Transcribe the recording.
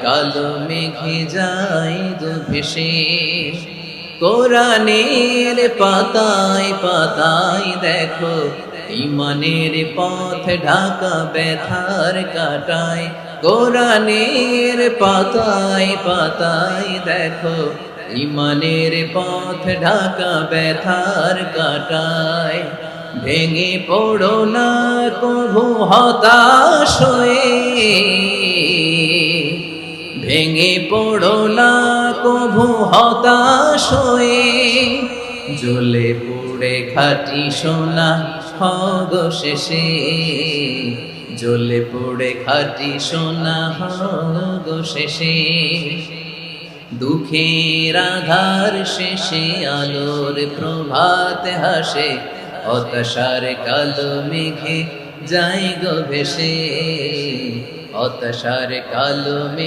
কালো মেঘে যায় ভেসে, কোরআনের পাতায় পাতায় দেখো ইমানের পথ ঢাকা ব্যথার কাটায়। কোরআনের পাতায় পাতায় দেখো ইমানের পথ ঢাকা ব্যথার কাটায়। ভেঙে পড়ো না কভু হতাশ হয়ে, ভেঙে পড়ো না কভু হতাশ হয়ে, জ্বলে পুড়ে খাঁটি সোনা হব শেষে, জ্বলে পুড়ে খাঁটি সোনা হব শেষে। দুঃখের আধার শেষে আলোর প্রভাত হাসে, হতাশার কালো মেঘে যায় গো ভেসে, হতাশার কালো মেঘে